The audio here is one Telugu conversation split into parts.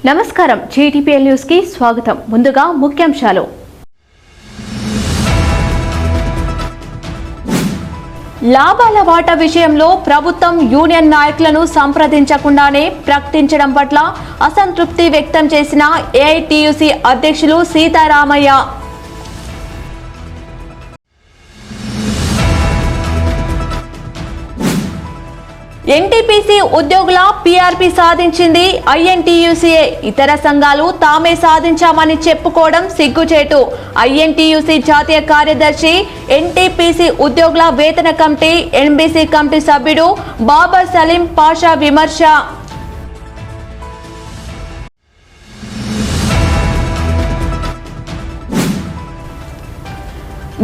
నమస్కారం జీటీపీఎల్ న్యూస్ కి స్వాగతం. ముందుగా ముఖ్యాంశాలు. లాభాల వాటా విషయంలో ప్రభుత్వం యూనియన్ నాయకులను సంప్రదించకుండానే ప్రకటించడం పట్ల అసంతృప్తి వ్యక్తం చేసిన ఏఐటీయూసీ అధ్యక్షులు సీతారామయ్య. ఎన్టీపీసీ ఉద్యోగుల పీఆర్పీ సాధించింది ఐఎన్టీయూసీఏ. ఇతర సంఘాలు తామే సాధించామని చెప్పుకోవడం సిగ్గుచేటు. ఐఎన్టీయూసీ జాతీయ కార్యదర్శి, ఎన్టీపీసీ ఉద్యోగుల వేతన కమిటీ, ఎన్బీసీ కమిటీ సభ్యుడు బాబర్ సలీం పాషా విమర్శ.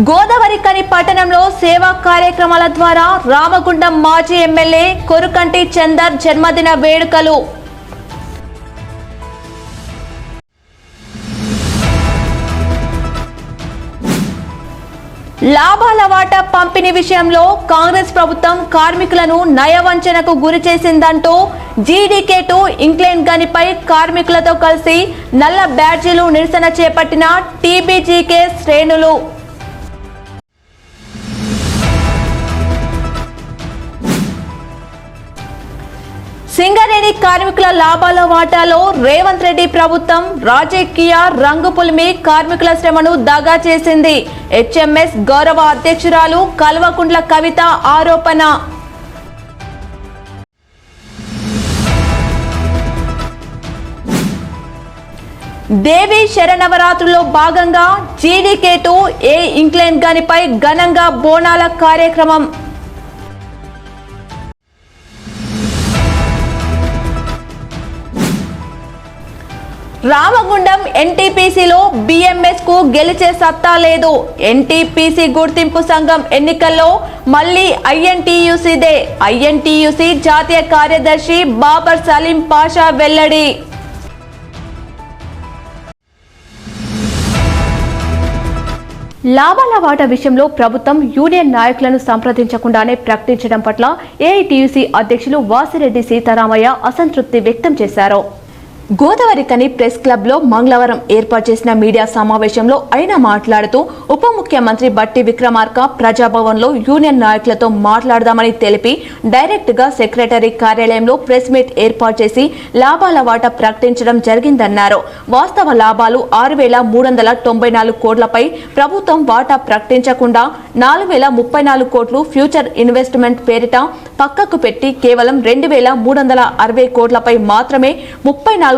గోదావరికని పట్టణంలో సేవా కార్యక్రమాల ద్వారా రామగుండం మాజీ ఎమ్మెల్యే కొరుకంటి చందర్ జన్మదిన వేడుకలు. లాభాల వాటా పంపిణీ విషయంలో కాంగ్రెస్ ప్రభుత్వం కార్మికులను నయవంచనకు గురి చేసిందంటూ జీడీకే2 ఇంక్లైన్ గనిపై కార్మికులతో కలిసి నల్ల బ్యాడ్జీలు నిరసన చేపట్టిన టీబీజీకే శ్రేణులు. సింగరేణి కార్మికుల లాభాల వాటాలో రేవంత్ రెడ్డి ప్రభుత్వం రాజకీయ రంగు పులిమి కార్మికుల శ్రమను దగా చేసింది. హెచ్ఎంఎస్ గౌరవ అధ్యక్షురాలు కల్వకుంట్ల కవిత ఆరోపణ. దేవి శరన్నవరాత్రుల్లో భాగంగా జీడీకే2 ఏ ఇంక్లైన్ గనిపై ఘనంగా బోనాల కార్యక్రమం. రామగుండం ఎన్టీపీసీలో బీఎంఎస్ కు గెలిచే సత్తా లేదు. ఎన్టీపీసీ గుర్తింపు సంఘం ఎన్నికల్లో మళ్లీ ఐఎన్టీయూసీదే. ఐఎన్టీయూసీ జాతీయ కార్యదర్శి బాబర్ సలీం పాషా వెల్లడి. లాభాల వాటా విషయంలో ప్రభుత్వం యూనియన్ నాయకులను సంప్రదించకుండానే ప్రకటించడం పట్ల ఏఐటీయూసీ అధ్యక్షులు వాసిరెడ్డి సీతారామయ్య అసంతృప్తి వ్యక్తం చేశారు. గోదావరికని ప్రెస్ క్లబ్ లో మంగళవారం ఏర్పాటు చేసిన మీడియా సమావేశంలో ఆయన మాట్లాడుతూ ఉప ముఖ్యమంత్రి బట్టి విక్రమార్క ప్రజాభవన్ లో యూనియన్ నాయకులతో మాట్లాడదామని తెలిపి డైరెక్ట్ గా సెక్రటరీ కార్యాలయంలో ప్రెస్ మీట్ ఏర్పాటు చేసి లాభాల వాటా ప్రకటించడం జరిగిందన్నారు. వాస్తవ లాభాలు 6,394 కోట్లపై ప్రభుత్వం వాటా ప్రకటించకుండా 4,034 కోట్లు ఫ్యూచర్ ఇన్వెస్ట్మెంట్ పేరిట పక్కకు పెట్టి కేవలం 2,360 కోట్లపై మాత్రమే 34%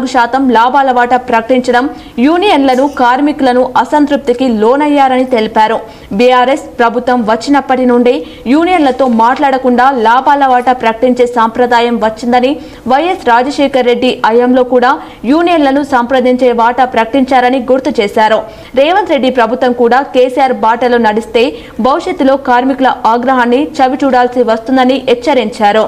లాభాల వాటా ప్రకటించడం యూనియన్లను కార్మికులను అసంతృప్తికి లోనయ్యారని తెలిపారు. బీఆర్ఎస్ ప్రభుత్వం వచ్చినప్పటి నుండి యూనియన్లతో మాట్లాడకుండా లాభాల వాటా ప్రకటించే సాంప్రదాయం వచ్చిందని, వైఎస్ రాజశేఖర్ రెడ్డి హయాంలో కూడా యూనియన్లను సంప్రదించే వాటా ప్రకటించారని గుర్తు చేశారు. రేవంత్ రెడ్డి ప్రభుత్వం కూడా కేసీఆర్ బాటలో నడిస్తే భవిష్యత్తులో కార్మికుల ఆగ్రహాన్ని చవిచూడాల్సి వస్తుందని హెచ్చరించారు.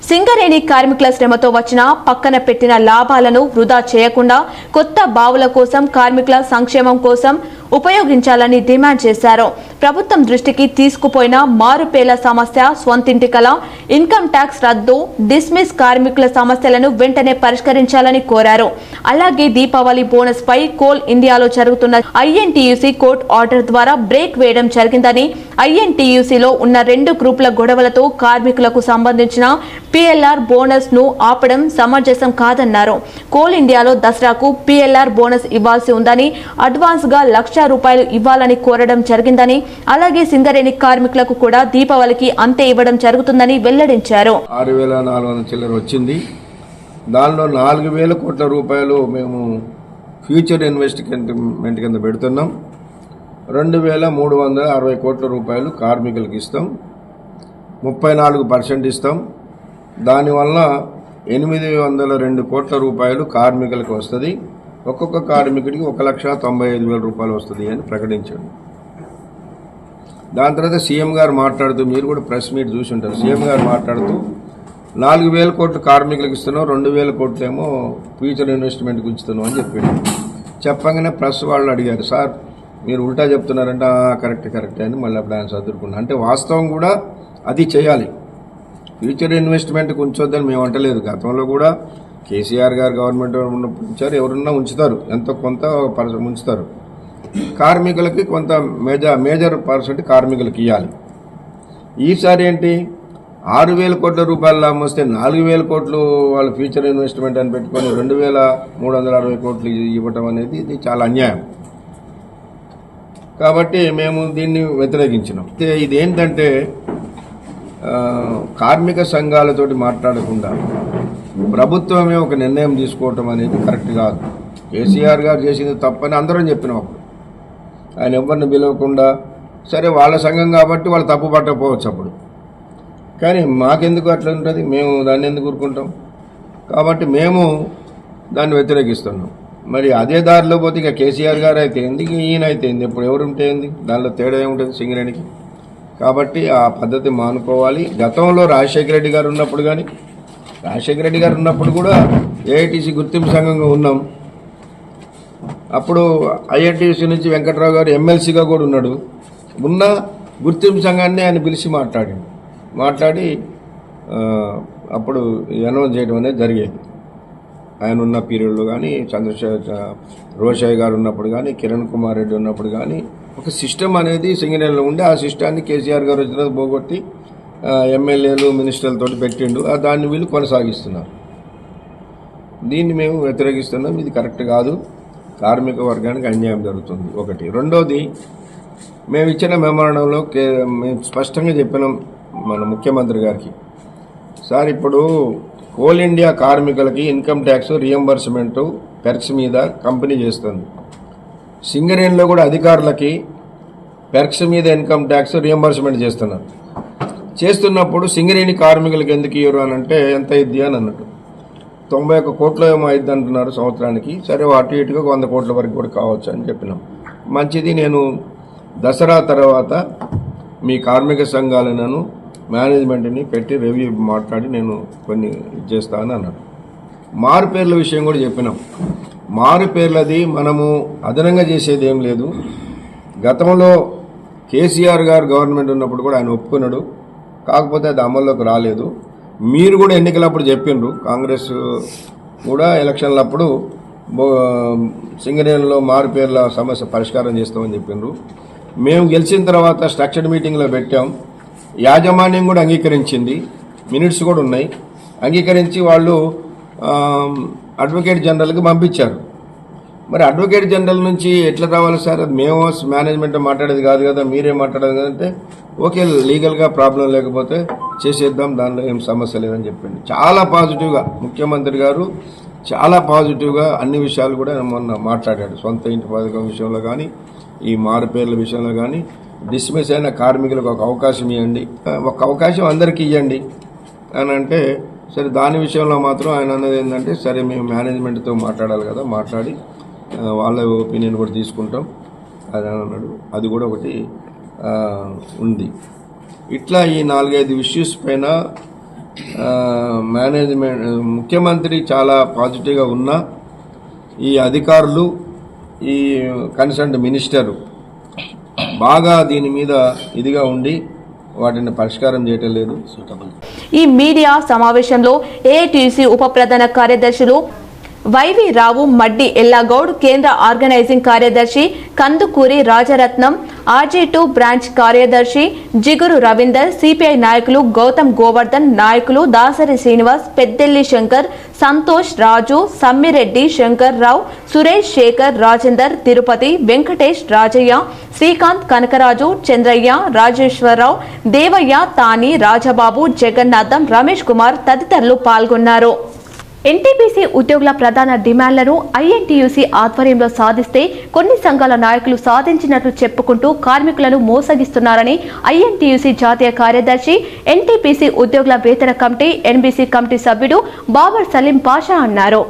సింగరేణి కార్మికుల శ్రమతో వచ్చిన పక్కన పెట్టిన లాభాలను వృధా చేయకుండా కొత్త బావుల కోసం కార్మికుల సంక్షేమం కోసం ఉపయోగించాలని డిమాండ్ చేశారు. ప్రభుత్వం దృష్టికి తీసుకుపోయిన మారుపేల సమస్య, స్వంతింటి కల, ఇన్కమ్ ట్యాక్స్ రద్దు, డిస్మిస్ కార్మికుల సమస్యలను వెంటనే పరిష్కరించాలని కోరారు. అలాగే దీపావళి బోనస్ పై కోల్ ఇండియాలో జరుగుతున్న ఐఎన్టీయూసీ కోర్టు ఆర్డర్ ద్వారా బ్రేక్ వేయడం జరిగిందని, ఐఎన్టీయూసీలో ఉన్న 2 గ్రూపుల గొడవలతో కార్మికులకు సంబంధించిన పీఎల్ఆర్ బోనస్ ను ఆపడం సమంజసం కాదన్నారు. కోల్ ఇండియాలో దసరాకు పీఎల్ఆర్ బోనస్ ఇవ్వాల్సి ఉందని, అడ్వాన్స్ గా ₹1,00,000 ఇవ్వాలని కోరడం జరిగిందని, అలాగే సింగరేణి కార్మికులకు కూడా దీపావళికి అంతే ఇవ్వడం జరుగుతుందని వెల్లడించారు. 6,400 చిల్లర వచ్చింది. దానిలో 4,000 కోట్ల రూపాయలు మేము ఫ్యూచర్ ఇన్వెస్ట్మెంట్ కింద పెడుతున్నాం. 2,360 కోట్ల రూపాయలు కార్మికులకు ఇస్తాం. 34% ఇస్తాం. దానివల్ల 802 కోట్ల రూపాయలు కార్మికులకు వస్తుంది. ఒక్కొక్క కార్మికుడికి 1,95,000 రూపాయలు వస్తుంది అని ప్రకటించాడు. దాని తర్వాత సీఎం గారు మాట్లాడుతూ, మీరు కూడా ప్రెస్ మీట్ చూసి ఉంటారు, సీఎం గారు మాట్లాడుతూ 4,000 కోట్లు కార్మికులకు ఇస్తున్నాం, 2,000 కోట్లు ఏమో ఫ్యూచర్ ఇన్వెస్ట్మెంట్కి ఉంచుతున్నాం అని చెప్పాడు. చెప్పగానే ప్రెస్ వాళ్ళు అడిగారు, సార్ మీరు ఉల్టా చెప్తున్నారంటే కరెక్ట్ అని మళ్ళీ అప్పుడు ఆయన చదువుకున్నాను. అంటే వాస్తవం కూడా అది చేయాలి. ఫ్యూచర్ ఇన్వెస్ట్మెంట్కి ఉంచొద్దని మేము అంటలేదు. గతంలో కూడా కేసీఆర్ గారు గవర్నమెంట్ ఉన్నప్పుడు ఉంచారు, ఎవరున్నా ఉంచుతారు, ఎంతో కొంత ఉంచుతారు. కార్మికులకి కొంత మేజర్ పర్సెంట్ కార్మికులకి ఇవ్వాలి. ఈసారి ఏంటి 6,000 కోట్ల రూపాయలు లాభం వస్తే 4,000 కోట్లు వాళ్ళు ఫ్యూచర్ ఇన్వెస్ట్మెంట్ అని పెట్టుకొని 2,360 కోట్లు ఇవ్వటం అనేది ఇది చాలా అన్యాయం. కాబట్టి మేము దీన్ని వ్యతిరేకించినాం. ఇదేంటంటే కార్మిక సంఘాలతోటి మాట్లాడకుండా ప్రభుత్వమే ఒక నిర్ణయం తీసుకోవటం అనేది కరెక్ట్ కాదు. కేసీఆర్ గారు చేసింది తప్పని అందరం చెప్పినాం. అప్పుడు ఆయన ఎవరిని పిలవకుండా, సరే వాళ్ళ సంఘం కాబట్టి వాళ్ళు తప్పు పట్టకపోవచ్చు అప్పుడు, కానీ మాకెందుకు అట్లా ఉంటుంది, మేము దాన్ని ఎందుకు ఊరుకుంటాం? కాబట్టి మేము దాన్ని వ్యతిరేకిస్తున్నాం. మరి అదే దారిలో పోతే ఇక కేసీఆర్ గారు అయితే ఏంది, ఈయన అయితే ఏంది, ఇప్పుడు ఎవరు ఉంటే ఏంది, దానిలో తేడా ఏముంటుంది సింగరేణికి? కాబట్టి ఆ పద్ధతి మానుకోవాలి. గతంలో రాజశేఖర రెడ్డి గారు ఉన్నప్పుడు కానీ, రాజశేఖర రెడ్డి గారు ఉన్నప్పుడు కూడా ఏఐటీసీ గుర్తింపు సంఘంగా ఉన్నాం. అప్పుడు ఐఎన్టీసీ నుంచి వెంకట్రావు గారు ఎమ్మెల్సీగా కూడా ఉన్నాడు. ఉన్న గుర్తింపు సంఘాన్ని ఆయన పిలిచి మాట్లాడి అప్పుడు అనౌన్స్ చేయడం అనేది జరిగేది. ఆయన ఉన్న పీరియడ్లో కానీ, రోషయ్య గారు ఉన్నప్పుడు కానీ, కిరణ్ కుమార్ రెడ్డి ఉన్నప్పుడు కానీ ఒక సిస్టమ్ అనేది సింగరేణిలో ఉండి ఆ సిస్టాన్ని కేసీఆర్ గారు వచ్చిన పోగొట్టి ఎమ్మెల్యేలు మినిస్టర్లతో పెట్టిండు. దాన్ని వీళ్ళు కొనసాగిస్తున్నారు. దీన్ని మేము వ్యతిరేకిస్తున్నాం. ఇది కరెక్ట్ కాదు. కార్మిక వర్గానికి అన్యాయం జరుగుతుంది ఒకటి. రెండోది, మేము ఇచ్చిన మెమోరాండంలో మేము స్పష్టంగా చెప్పినాం మన ముఖ్యమంత్రి గారికి, సార్ ఇప్పుడు కోల్ ఇండియా కార్మికులకి ఇన్కమ్ ట్యాక్స్ రియంబర్స్మెంట్ పెర్క్స్ మీద కంపెనీ చేస్తుంది. సింగరేణిలో కూడా అధికారులకి పెర్క్స్ మీద ఇన్కమ్ ట్యాక్స్ రియంబర్స్మెంట్ చేస్తున్నప్పుడు సింగరేణి కార్మికులకి ఎందుకు ఇవ్వరు అని అంటే ఎంత ఇద్ది అని అన్నట్టు 91 కోట్లు ఏమో అయిద్ది అంటున్నారు సంవత్సరానికి. సరే అటు ఇటుగా 100 కోట్ల వరకు కూడా కావచ్చు అని చెప్పినాం. మంచిది, నేను దసరా తర్వాత మీ కార్మిక సంఘాలను మేనేజ్మెంట్ని పెట్టి రివ్యూ మాట్లాడి నేను కొన్ని చేస్తానని అన్నాడు. మారు పేర్ల విషయం కూడా చెప్పినాం. మారు పేర్లది మనము అదనంగా చేసేది ఏం లేదు. గతంలో కేసీఆర్ గారు గవర్నమెంట్ ఉన్నప్పుడు కూడా ఆయన ఒప్పుకున్నాడు, కాకపోతే అది అమల్లోకి రాలేదు. మీరు కూడా ఎన్నికలప్పుడు చెప్పిండ్రు, కాంగ్రెస్ కూడా ఎలక్షన్లప్పుడు సింగరేణిలో మారు పేర్ల సమస్య పరిష్కారం చేస్తామని చెప్పిండ్రు. మేము గెలిచిన తర్వాత స్ట్రక్చర్డ్ మీటింగ్లో పెట్టాం. యాజమాన్యం కూడా అంగీకరించింది, మినిట్స్ కూడా ఉన్నాయి. అంగీకరించి వాళ్ళు అడ్వకేట్ జనరల్కి పంపించారు. మరి అడ్వకేట్ జనరల్ నుంచి ఎట్లా రావాలి సార్, అది మేము మేనేజ్మెంట్ మాట్లాడేది కాదు కదా, మీరే మాట్లాడేది కదంటే ఓకే, లీగల్గా ప్రాబ్లం లేకపోతే చేసేద్దాం, దానిలో ఏం సమస్య లేదని చెప్పింది. చాలా పాజిటివ్గా ముఖ్యమంత్రి గారు చాలా పాజిటివ్గా అన్ని విషయాలు కూడా మొన్న మాట్లాడాడు. సొంత ఇంటి పథకం విషయంలో కానీ, ఈ మారు పేర్ల విషయంలో కానీ, డిస్మిస్ అయిన కార్మికులకు ఒక అవకాశం ఇవ్వండి, ఒక అవకాశం అందరికీ ఇవ్వండి అని అంటే, సరే దాని విషయంలో మాత్రం ఆయన అన్నది ఏంటంటే, సరే మేము మేనేజ్మెంట్తో మాట్లాడాలి కదా, మాట్లాడి వాళ్ళ ఒపీనియన్ కూడా తీసుకుంటాం అది అన్నాడు. అది కూడా ఒకటి ఉంది. ఇట్లా ఈ 4-5 ఇష్యూస్ పైన మేనేజ్మెంట్ ముఖ్యమంత్రి చాలా పాజిటివ్గా ఉన్నా, ఈ అధికారులు ఈ కన్సర్న్డ్ మినిస్టరు బాగా దీని మీద ఇదిగా ఉండి వాటిని పరిష్కారం చేయటం లేదు. ఈ మీడియా సమావేశంలో ఏఐటీయూసీ ఉప ప్రధాన కార్యదర్శులు వైవి రావు, మడ్డి ఎల్లాగౌడ్, కేంద్ర ఆర్గనైజింగ్ కార్యదర్శి కందుకూరి రాజరత్నం, RG2 బ్రాంచ్ కార్యదర్శి జిగురు రవీందర్, సిపిఐ నాయకులు గౌతమ్ గోవర్ధన్, నాయకులు దాసరి శ్రీనివాస్, పెద్దెల్లి శంకర్, సంతోష్, రాజు, సమ్మిరెడ్డి, శంకర్ రావు, సురేష్, శేఖర్, రాజేందర్, తిరుపతి, వెంకటేష్, రాజయ్య, శ్రీకాంత్, కనకరాజు, చంద్రయ్య, రాజేశ్వరరావు, దేవయ్య, తాని, రాజబాబు, జగన్నాథం, రమేష్ కుమార్ తదితరులు పాల్గొన్నారు. ఎన్టీపీసీ ఉద్యోగుల ప్రధాన డిమాండ్లను ఐఎన్టీయూసీ ఆధ్వర్యంలో సాధిస్తే కొన్ని సంఘాల నాయకులు సాధించినట్లు చెప్పుకుంటూ కార్మికులను మోసగిస్తున్నారని ఐఎన్టీయూసీ జాతీయ కార్యదర్శి, ఎన్టీపీసీ ఉద్యోగుల వేతన కమిటీ, ఎన్బీసీ కమిటీ సభ్యుడు బాబర్ సలీం పాషా అన్నారు.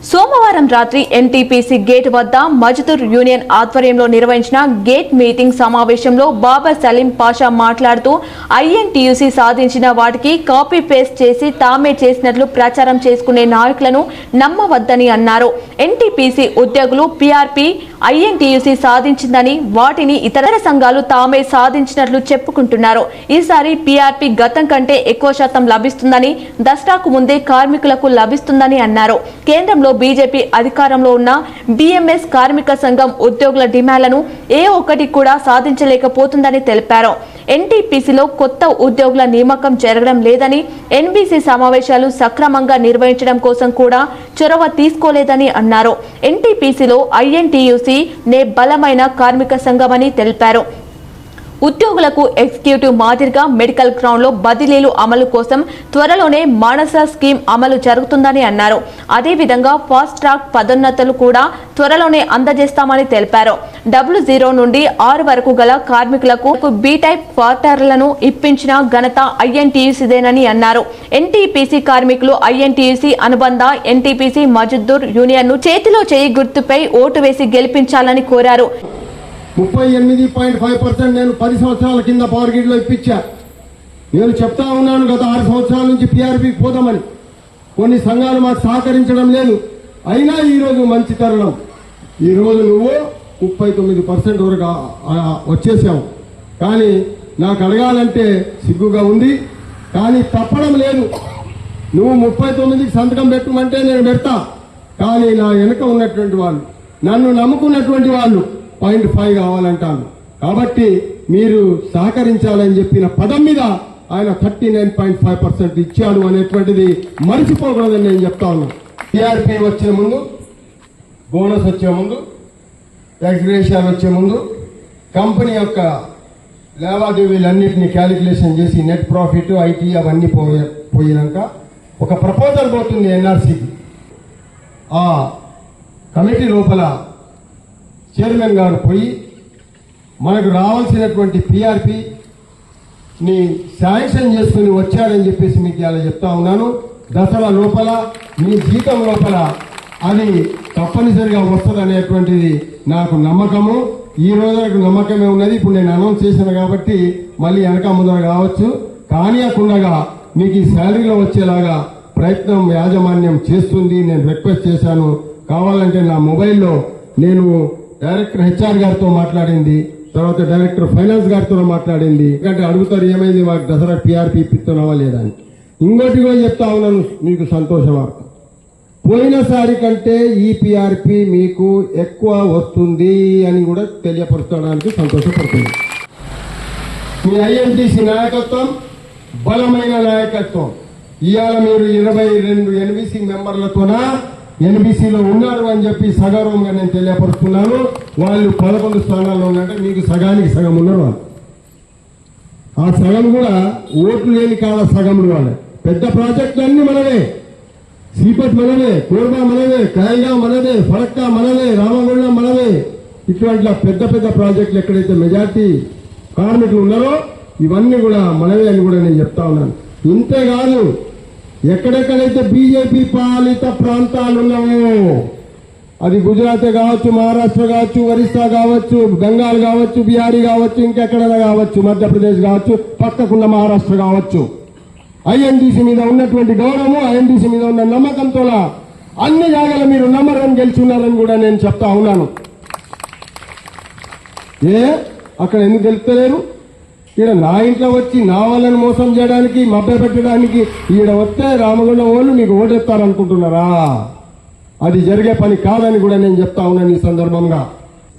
సోమవారం రాత్రి ఎన్టీపీసీ గేట్ వద్ద మజ్దూర్ యూనియన్ ఆధ్వర్యంలో నిర్వహించిన గేట్ మీటింగ్ సమావేశంలో బాబర్ సలీం పాషా మాట్లాడుతూ ఐఎన్టీయూసీ సాధించిన వాటికి కాపీ పేస్ట్ చేసి తామే చేసినట్లు ప్రచారం చేసుకునే నాయకులను నమ్మవద్దని అన్నారు. ఎన్టీపీసీ ఉద్యోగులు పీఆర్పీ ఐఎన్టీయూసీ సాధించిందని, వాటిని ఇతర సంఘాలు తామే సాధించినట్లు చెప్పుకుంటున్నారు. ఈసారి పీఆర్పీ గతం కంటే ఎక్కువ శాతం లభిస్తుందని, దసరాకు ముందే కార్మికులకు లభిస్తుందని అన్నారు. కేంద్రంలో బీజేపీ అధికారంలో ఉన్న బీఎంఎస్ కార్మిక సంఘం ఉద్యోగుల డిమాండ్లను ఏ ఒక్కటి కూడా సాధించలేకపోతుందని తెలిపారు. ఎన్టీపీసీలో కొత్త ఉద్యోగుల నియామకం జరగడం లేదని, ఎన్బీసీ సమావేశాలు సక్రమంగా నిర్వహించడం కోసం కూడా చొరవ తీసుకోలేదని అన్నారు. ఎన్టీపీసీలో ఐఎన్టీయూసీ నే బలమైన కార్మిక సంఘమని తెలిపారు. ఉద్యోగులకు ఎగ్జిక్యూటివ్ మాదిరిగా మెడికల్ గ్రౌండ్ లో బదిలీలు అమలు కోసం త్వరలోనే మానస స్కీమ్ అమలు జరుగుతుందని అన్నారు. అదేవిధంగా ఫాస్ట్ ట్రాక్ పదోన్నతులు కూడా త్వరలోనే అందజేస్తామని తెలిపారు. 00 నుండి 6 వరకు గల కార్మికులకు బి టైప్ క్వార్టర్లను ఇప్పించిన ఘనత ఐఎన్టీయూసీదేనని అన్నారు. ఎన్టీపీసీ కార్మికులు ఐఎన్టీయూసీ అనుబంధ ఎన్టీపీసీ మజ్దూర్ యూనియన్ ను చేతిలో చేయి గుర్తుపై ఓటు వేసి గెలిపించాలని కోరారు. 38.5% నేను 10 సంవత్సరాల కింద పవర్ గ్రిడ్ లో ఇప్పించా. నేను చెప్తా ఉన్నాను గత 6 సంవత్సరాల నుంచి పీఆర్పీ పోదామని. కొన్ని సంఘాలు మాకు సహకరించడం లేదు. అయినా ఈరోజు మంచి తరుణం. ఈరోజు నువ్వు 39% వరకు వచ్చేసావు. కానీ నాకు అడగాలంటే సిగ్గుగా ఉంది, కానీ తప్పడం లేదు. నువ్వు 39కి సంతకం పెట్టమంటే నేను పెడతా. కానీ నా వెనుక ఉన్నటువంటి వాళ్ళు, నన్ను నమ్ముకున్నటువంటి వాళ్ళు 0.5 కావాలంటాను. కాబట్టి మీరు సహకరించాలని చెప్పిన పదం మీద ఆయన 39.5% ఇచ్చాడు అనేటువంటిది మరిచిపోకూడదని నేను చెప్తా ఉన్నాను. టీఆర్పీ వచ్చే ముందు, బోనస్ వచ్చే ముందు, ఎక్స్గ్రేషియర్ వచ్చే ముందు కంపెనీ యొక్క లావాదేవీలన్నింటినీ క్యాలిక్యులేషన్ చేసి నెట్ ప్రాఫిట్, ఐటీ అవన్నీ పోయినాక ఒక ప్రపోజల్ పోతుంది ఎన్ఆర్సీకి. ఆ కమిటీ లోపల చైర్మన్ గారు పోయి మనకు రావాల్సినటువంటి పీఆర్పీని శాంక్షన్ చేసుకుని వచ్చారని చెప్పేసి మీకు ఇలా చెప్తా ఉన్నాను. దసరా లోపల మీ జీతం లోపల అది తప్పనిసరిగా వస్తుంది అనేటువంటిది నాకు నమ్మకము. ఈ రోజు నాకు నమ్మకమే ఉన్నది. ఇప్పుడు నేను అనౌన్స్ చేశాను కాబట్టి మళ్ళీ వెనక ముందర కావచ్చు, కానియకుండగా మీకు ఈ శాలరీలో వచ్చేలాగా ప్రయత్నం యాజమాన్యం చేస్తుంది. నేను రిక్వెస్ట్ చేశాను. కావాలంటే నా మొబైల్లో నేను డైరెక్టర్ హెచ్ఆర్ గారితో మాట్లాడింది, తర్వాత డైరెక్టర్ ఫైనాన్స్ గారితో మాట్లాడింది. ఎందుకంటే అడుగుతారు ఏమైంది మాకు దసరా పీఆర్పీ ఇప్పిస్తున్నావా లేదా అని. ఇంకోటి కూడా చెప్తా ఉన్నాను మీకు సంతోష వార్త. పోయినసారి కంటే ఈ పీఆర్పీ మీకు ఎక్కువ వస్తుంది అని కూడా తెలియపరచడానికి సంతోషపడుతుంది. మీ ఐఎన్టీసీ నాయకత్వం బలమైన నాయకత్వం. ఇవాళ మీరు 22 ఎన్బీసీ మెంబర్లతోన ఎన్బీసీలో ఉన్నారు అని చెప్పి సగౌరవంగా నేను తెలియపరుస్తున్నాను. వాళ్ళు 11 స్థానాల్లో ఉన్నారంటే మీకు సగానికి సగం ఉన్నారు వాళ్ళు. ఆ సగం కూడా ఓట్లు లేని కాల సగంలో వాళ్ళే. పెద్ద ప్రాజెక్టులు అన్ని మనవే. సీపట్ మనవే, కోర్బా మనవే, కాయగా మనవే, ఫరక్కా మనవే, రామగుండం మనవే. ఇటువంటి పెద్ద పెద్ద ప్రాజెక్టులు ఎక్కడైతే మెజార్టీ కార్మికులు ఉన్నారో ఇవన్నీ కూడా మనవే అని కూడా నేను చెప్తా ఉన్నాను. ఇంతేకాదు, ఎక్కడెక్కడైతే బీజేపీ పాలిత ప్రాంతాలు ఉన్నాయో, అది గుజరాత్ కావచ్చు, మహారాష్ట్ర కావచ్చు, ఒరిస్సా కావచ్చు, బెంగాల్ కావచ్చు, బీహారీ కావచ్చు, ఇంకెక్కడైనా కావచ్చు, మధ్యప్రదేశ్ కావచ్చు, పక్కకున్న మహారాష్ట్ర కావచ్చు, ఐఎన్టీసీ మీద ఉన్నటువంటి గౌరవము, ఐఎన్టీసీ మీద ఉన్న నమ్మకంతో అన్ని జాగాల మీరు నంబర్ 1 గెలుచున్నారని కూడా నేను చెప్తా ఉన్నాను. అక్కడ ఎందుకు గెలుస్తలేరు? ఈడ నా ఇంట్లో వచ్చి నా వాళ్ళని మోసం చేయడానికి, మభ్య పెట్టడానికి ఈడ వస్తే రామగుండం వాళ్ళు మీకు ఓటెత్తారనుకుంటున్నారా? అది జరిగే పని కాదని కూడా నేను చెప్తా ఉన్నాను ఈ సందర్భంగా.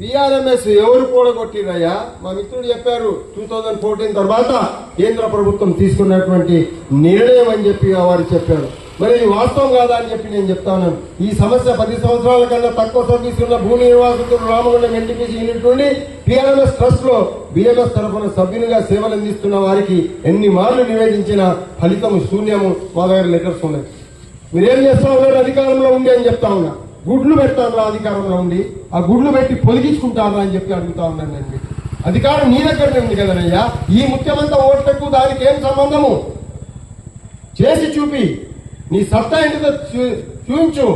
పిఆర్ఎంఎస్ ఎవరు కూడగొట్టిరయ్యా? మా మిత్రుడు చెప్పారు 2014 తర్వాత కేంద్ర ప్రభుత్వం తీసుకున్నటువంటి నిర్ణయం అని చెప్పి వారు చెప్పారు. మరి ఇది వాస్తవం కాదా అని చెప్పి నేను చెప్తా ఉన్నాను. ఈ సమస్య 10 సంవత్సరాల కన్నా తక్కువ సర్వీస్ ఉన్న భూ నిర్వాసితులు రామగుండం ఎన్టీపీసీ యూనిట్ నుండి పిఆర్ఎంఎస్ ట్రస్ట్ లో బిఎంఎస్ తరఫున సభ్యునిగా సేవలు అందిస్తున్న వారికి ఎన్ని మార్లు నివేదించిన ఫలితం శూన్యము. మా దగ్గర లెటర్స్ ఉన్నాయి. మీరేం చేస్తా ఉన్నారు? అధికారంలో ఉండి అని చెప్తా ఉన్నా. గుడ్లు పెడతారా అధికారంలో ఉండి? ఆ గుడ్లు పెట్టి పొలిగించుకుంటారా అని చెప్పి అడుగుతా ఉన్నాను నేను. అధికారం నీ దగ్గరనే ఉంది కదనయ్యా. ఈ ముఖ్యమంత్రి ఓట్లకు దానికి ఏం సంబంధము? చేసి చూపి, నీ సత్తా ఏంటిదో చూపించు.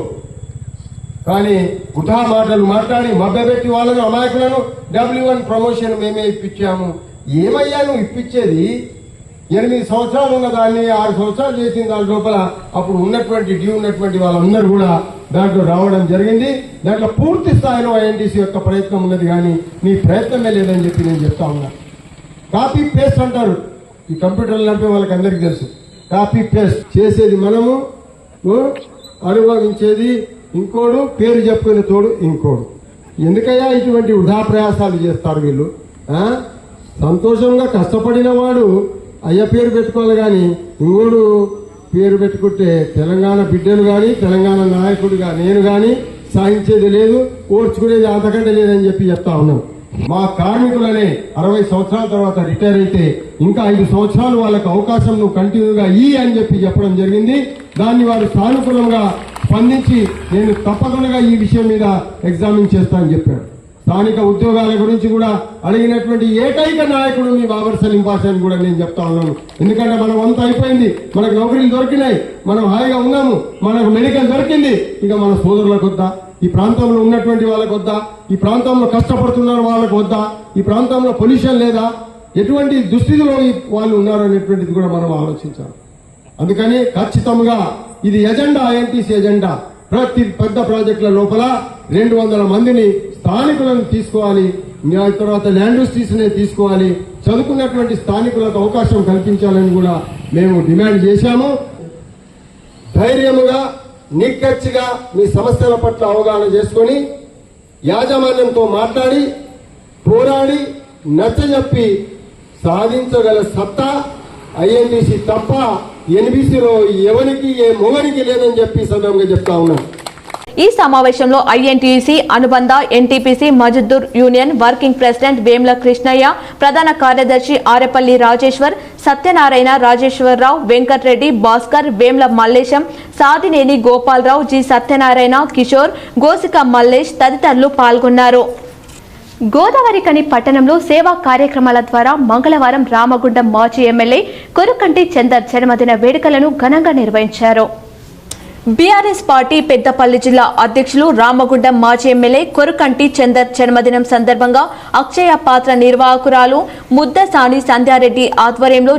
కానీ గుఠా మాటలు మాట్లాడి మభ్యపెట్టి వాళ్ళను, అమాయకులను W1 ప్రమోషన్ మేమే ఇప్పించాము. ఏమయ్యా నువ్వు ఇప్పించేది? 8 సంవత్సరాలు ఉన్న దాన్ని 6 సంవత్సరాలు చేసిన దాని లోపల అప్పుడు ఉన్నటువంటి వాళ్ళందరూ కూడా దాంట్లో రావడం జరిగింది. దాంట్లో పూర్తి స్థాయిలో ఐఎన్టీసీ యొక్క ప్రయత్నం ఉన్నది, కానీ నీ ప్రయత్నమే లేదని చెప్పి నేను చెప్తా ఉన్నా. కాపీ పేస్ట్ అంటారు, ఈ కంప్యూటర్లు నడిపే వాళ్ళకి అందరికీ తెలుసు. కాపీ పేస్ట్ చేసేది మనము, అనుభవించేది ఇంకోడు, పేరు చెప్పుకునే తోడు ఇంకోడు. ఎందుకయ్యా ఇటువంటి వృధా ప్రయాసాలు చేస్తారు వీళ్ళు? సంతోషంగా కష్టపడిన వాడు అయ్య పేరు పెట్టుకోవాలి, కానీ ఇంకోడు పేరు పెట్టుకుంటే తెలంగాణ బిడ్డలు కానీ తెలంగాణ నాయకుడిగా నేను కానీ సాధించేది లేదు, ఓర్చుకునేది అంతకంటే లేదని చెప్పి చెప్తా ఉన్నాం. మా కార్మికులనే 60 సంవత్సరాల తర్వాత రిటైర్ అయితే ఇంకా 5 సంవత్సరాలు వాళ్ళకు అవకాశం నువ్వు కంటిన్యూగా అని చెప్పి చెప్పడం జరిగింది. దాన్ని వారు సానుకూలంగా స్పందించి నేను తప్పకుండా ఈ విషయం మీద ఎగ్జామిన్ చేస్తానని చెప్పాడు. స్థానిక ఉద్యోగాల గురించి కూడా అడిగినటువంటి ఏకైక నాయకుడు మీ బాబర్ సలీం పాషా అని కూడా నేను చెప్తా ఉన్నాను. ఎందుకంటే మనం అంతా అయిపోయింది, మనకు నౌకరీలు దొరికినాయి, మనం హాయిగా ఉన్నాము, మనకు మెడికల్ దొరికింది. ఇక మన సోదరులకు వద్దా, ఈ ప్రాంతంలో ఉన్నటువంటి వాళ్ళకు వద్దా, ఈ ప్రాంతంలో కష్టపడుతున్న వాళ్ళకు వద్దా, ఈ ప్రాంతంలో పొల్యూషన్ లేదా, ఎటువంటి దుస్థితిలో వాళ్ళు ఉన్నారు అనేటువంటిది కూడా మనం ఆలోచించాలి. అందుకని ఖచ్చితంగా ఇది ఎజెండా, ఐఎన్టీసీ ఎజెండా. ప్రతి పెద్ద ప్రాజెక్టుల లోపల 200 మందిని స్థానికులను తీసుకోవాలి, తర్వాత ల్యాండ్ యూస్టీస్నే తీసుకోవాలి, చదువుకున్నటువంటి స్థానికులకు అవకాశం కల్పించాలని కూడా మేము డిమాండ్ చేశాము. ధైర్యముగా నిక్కచ్చిగా మీ సమస్యల పట్ల అవగాహన చేసుకొని యాజమాన్యంతో మాట్లాడి పోరాడి నచ్చజెప్పి సాధించగల సత్తా ఐఎన్టీసీ తప్ప ఎన్బీసీలో ఎవరికి ఏ మొగనికి లేదని చెప్పి సందర్భంగా చెప్తా ఉన్నాను. ఈ సమావేశంలో ఐఎన్టీయూసీ అనుబంధ NTPC Mazdoor union working president Vemula Krishnaiah, ప్రధాన కార్యదర్శి ఆరేపల్లి రాజేశ్వర్, సత్యనారాయణ, రాజేశ్వరరావు, వెంకట్రెడ్డి, భాస్కర్, వేముల మల్లేశం, సాదినేని గోపాలరావు, జి సత్యనారాయణ, కిషోర్, గోసిక మల్లేష్ తదితరులు పాల్గొన్నారు. గోదావరికని పట్టణంలో సేవా కార్యక్రమాల ద్వారా మంగళవారం రామగుండం మాజీ ఎమ్మెల్యే కొరుకంటి చందర్ జన్మదిన వేడుకలను ఘనంగా నిర్వహించారు. బీఆర్ఎస్ పార్టీ పెద్దపల్లి జిల్లా అధ్యక్షులు రామగుండం మాజీ ఎమ్మెల్యే కొరుకంటి చందర్ జన్మదినం సందర్భంగా అక్షయ పాత్ర నిర్వాహకురాలు ముద్దసాని సంధ్యారెడ్డి ఆధ్వర్యంలో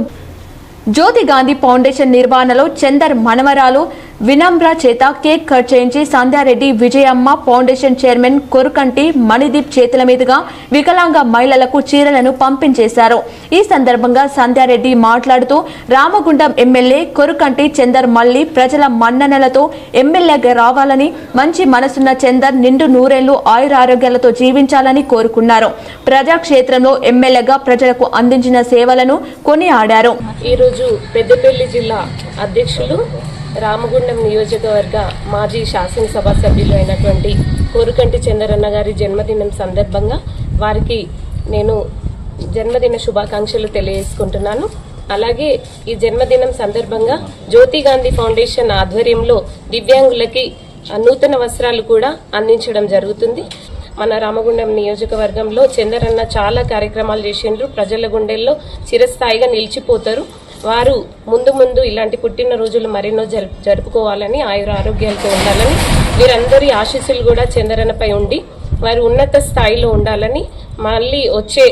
జ్యోతి గాంధీ ఫౌండేషన్ నిర్వహణలో చందర్ మనవరాలు వినమ్ర చేత కేక్ కట్ చేయించి సంధ్యారెడ్డి విజయమ్మ ఫౌండేషన్ చైర్మన్ కొరుకంటి మణిదీప్ చేతుల మీదుగా వికలాంగ మహిళలకు చీరలను పంపించేశారు. ఈ సందర్భంగా సంధ్యారెడ్డి మాట్లాడుతూ రామగుండం ఎమ్మెల్యే కొరుకంటి చందర్ మళ్లీ ప్రజల మన్ననలతో ఎమ్మెల్యేగా రావాలని, మంచి మనసున్న చందర్ నిండు నూరేళ్లు ఆయురారోగ్యాలతో జీవించాలని కోరుకున్నారు. ప్రజాక్షేత్రంలో ఎమ్మెల్యేగా ప్రజలకు అందించిన సేవలను కొనియాడారు. ఈరోజు పెద్దపల్లి జిల్లా అధ్యక్షులు రామగుండం నియోజకవర్గ మాజీ శాసనసభ సభ్యులు అయినటువంటి కొరుకంటి చందరన్న గారి జన్మదినం సందర్భంగా వారికి నేను జన్మదిన శుభాకాంక్షలు తెలియజేసుకుంటున్నాను. అలాగే ఈ జన్మదినం సందర్భంగా జ్యోతి గాంధీ ఫౌండేషన్ ఆధ్వర్యంలో దివ్యాంగులకి నూతన వస్త్రాలు కూడా అందించడం జరుగుతుంది. మన రామగుండం నియోజకవర్గంలో చందరన్న చాలా కార్యక్రమాలు చేసిండ్రు, ప్రజల గుండెల్లో చిరస్థాయిగా నిలిచిపోతారు. వారు ముందు ముందు ఇలాంటి పుట్టినరోజులు మరెన్నో జరుపుకోవాలని, ఆయుర ఆరోగ్యాలతో ఉండాలని, వీరందరి ఆశీస్సులు కూడా చందరన్నపై ఉండి వారు ఉన్నత స్థాయిలో ఉండాలని, మళ్ళీ వచ్చే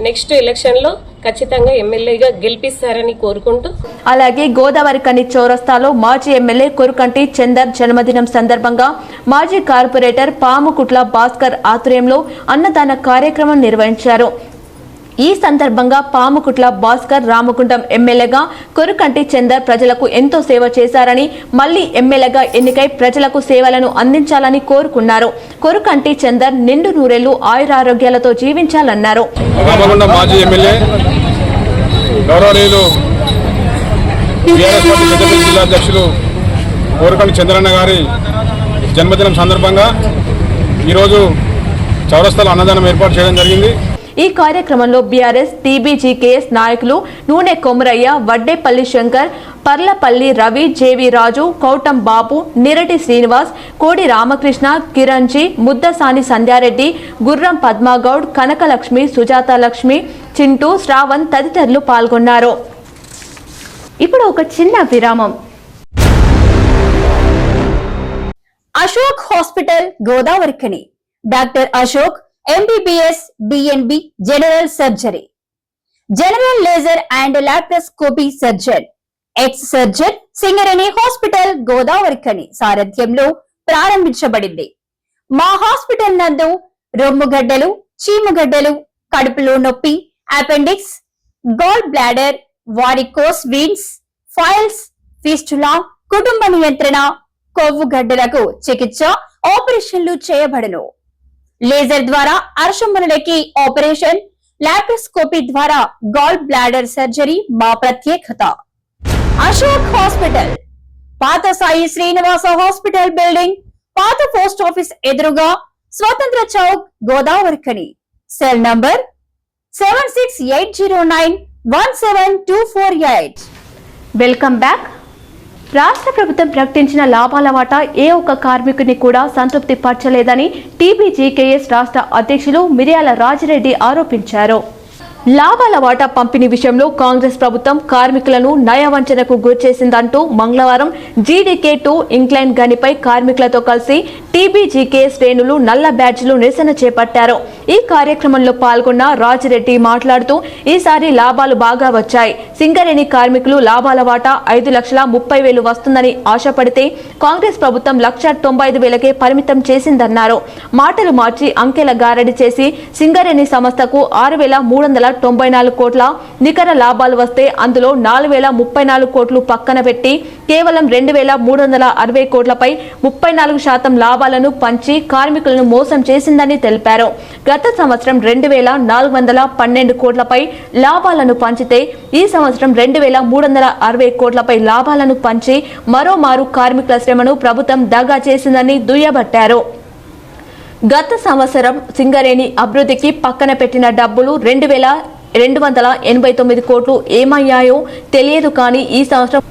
నెక్స్ట్ ఎలక్షన్లో ఖచ్చితంగా ఎమ్మెల్యేగా గెలిపిస్తారని కోరుకుంటూ, అలాగే గోదావరికని చౌరస్తాలో మాజీ ఎమ్మెల్యే కొరుకంటి చందర్ జన్మదినం సందర్భంగా మాజీ కార్పొరేటర్ పాముకుట్ల భాస్కర్ ఆధ్వర్యంలో అన్నదాన కార్యక్రమం నిర్వహించారు. ఈ సందర్భంగా పాముకుట్ల భాస్కర్ రామగుండం ఎమ్మెల్యేగా కొరుకంటి చందర్ ప్రజలకు ఎంతో సేవ చేశారని, మళ్లీ ఎమ్మెల్యేగా ఎన్నికై ప్రజలకు సేవలను అందించాలని కోరుకున్నారు. కొరుకంటి చందర్ నిండు నూరేళ్లు ఆయురారోగ్యాలతో జీవించాలన్నారు. రామగుండం మాజీ ఎమ్మెల్యే గౌరవనీయులు బీఆర్ఎస్ పార్టీ పెద్దపల్లి జిల్లా అధ్యక్షులు కొరుకంటి చంద్రన్న గారి జన్మదినం సందర్భంగా ఈరోజు చౌరస్తాలో అన్నదానం ఏర్పాటు చేయడం జరిగింది. ఈ కార్యక్రమంలో బీఆర్ఎస్ టీబీజీకేఎస్ నాయకులు నూనె కొమరయ్య, వడ్డేపల్లి శంకర్, పర్లపల్లి రవి, జేవి రాజు, కౌటం బాబు, నిరటి శ్రీనివాస్, కోడి రామకృష్ణ, కిరణ్జీ, ముద్దసాని సంధ్యారెడ్డి, గుర్రం పద్మాగౌడ్, కనకలక్ష్మి, సుజాత లక్ష్మి, చింటూ, శ్రావణ్ తదితరులు పాల్గొన్నారు. ఇప్పుడు ఒక చిన్న విరామం. Ashok hospital Godavarikhani, doctor Ashok MBBS DNB general surgery, general laser and laparoscopy surgeon, ex surgeon Singareni hospital Godavarikhani సారథ్యంలో ప్రారంభించబడింది. మా హాస్పిటల్ నందు రొమ్ముగడ్డలు, చీముగడ్డలు, కడుపులో నొప్పి, appendix, gall bladder, varicose veins, piles, fistula, కుటుంబ నియంత్రణ, కొవ్వు గడ్డలకు చికిత్స, ఆపరేషన్లు చేయబడును. లేజర్ ద్వారా అర్షములకి ఆపరేషన్, లాప్రోస్కోపీ ద్వారా గాల్ బ్లాడర్ సర్జరీ మా ప్రత్యేకత. అశోక్ హాస్పిటల్, పాత సాయి శ్రీనివాస హాస్పిటల్ బిల్డింగ్, పాత పోస్ట్ ఆఫీస్ ఎదురుగా, Swatantra Chowk, Godavarikhani. Cell number 7680917248. Welcome back. రాష్ట్ర ప్రభుత్వం ప్రకటించిన లాభాల వాటా ఏ ఒక్క కార్మికుని కూడా సంతృప్తి పరచలేదని టీబీజీకేఎస్ రాష్ట్ర అధ్యక్షులు మిర్యాల రాజిరెడ్డి ఆరోపించారు. లాభాల వాటా పంపిణీ విషయంలో కాంగ్రెస్ ప్రభుత్వం కార్మికులను నయవంచనకు గురిచేసిందంటూ మంగళవారం జీడీకే2 ఇంక్లైన్ గనిపై కార్మికులతో కలిసి టీబీజీకే శ్రేణులు నల్ల బ్యాడ్జ్లు నిరసన చేపట్టారు. ఈ కార్యక్రమంలో పాల్గొన్న రాజిరెడ్డి మాట్లాడుతూ ఈసారి లాభాలు బాగా వచ్చాయి. సింగరేణి కార్మికులు లాభాల వాటా 5,30,000 వస్తుందని ఆశపడితే కాంగ్రెస్ ప్రభుత్వం 1,95,000కే పరిమితం చేసిందన్నారు. మాటలు మార్చి అంకెల గారడి చేసి సింగరేణి సంస్థకు 6,394 కోట్ల నికర లాభాలు వస్తే అందులో 4,034 కోట్లు పక్కన పెట్టి కేవలం 2,360 కోట్లపై 34% లాభాలను పంచి కార్మికులను మోసం చేసిందని తెలిపారు. గత సంవత్సరం 2,412 కోట్లపై లాభాలను పంచితే ఈ సంవత్సరం 2,360 కోట్లపై లాభాలను పంచి మరోమారు కార్మికుల శ్రమను ప్రభుత్వం దగా చేసిందని దుయ్యబట్టారు. గత సంవత్సరం సింగరేణి అభివృద్ధికి పక్కన పెట్టిన డబ్బులు 2,289 కోట్లు ఏమయ్యాయో తెలియదు. కానీ ఈ సంవత్సరం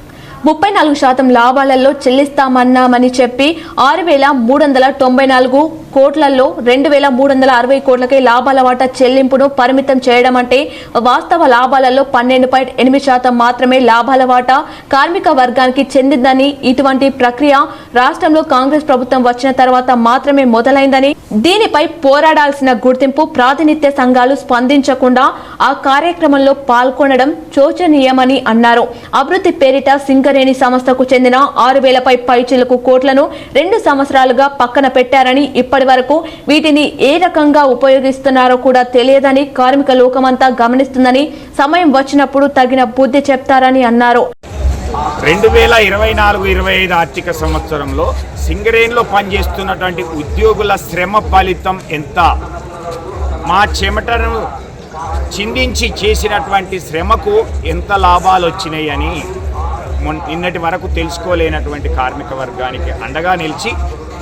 34% లాభాలలో చెల్లిస్తామన్నామని చెప్పి 6,394 కోట్లలో 2,360 కోట్లకే లాభాల వాటా చెల్లింపును పరిమితం చేయడం అంటే వాస్తవ లాభాలలో 12.8% మాత్రమే లాభాల వాటా కార్మిక వర్గానికి చెందిందని, ఇటువంటి ప్రక్రియ రాష్ట్రంలో కాంగ్రెస్ ప్రభుత్వం వచ్చిన తర్వాత మాత్రమే మొదలైందని, దీనిపై పోరాడాల్సిన గుర్తింపు ప్రాతినిధ్య సంఘాలు స్పందించకుండా ఆ కార్యక్రమంలో పాల్గొనడం శోచనీయమని అన్నారు. అభివృద్ధి పేరిట సింగరేణి సంస్థకు చెందిన 6,000 పైచిలకు కోట్లను 2 సంవత్సరాలుగా పక్కన పెట్టారని, ఇప్పటి వరకు వీటిని ఏ రకంగా ఉపయోగిస్తున్నారో కూడా తెలియదని కార్మిక లోకమంతా గమనిస్తుందని, సమయం వచ్చినప్పుడు తగిన బుద్ధి చెప్తారని అన్నారు. 2024-25 ఆర్థిక సంవత్సరంలో సింగరేణిలో పనిచేస్తున్నటువంటి ఉద్యోగుల శ్రమ ఫలితం ఎంత, మా చెమటను చిందించి చేసినటువంటి శ్రమకు ఎంత లాభాలు వచ్చినాయి అని నిన్నటి వరకు తెలుసుకోలేనటువంటి కార్మిక వర్గానికి అండగా నిలిచి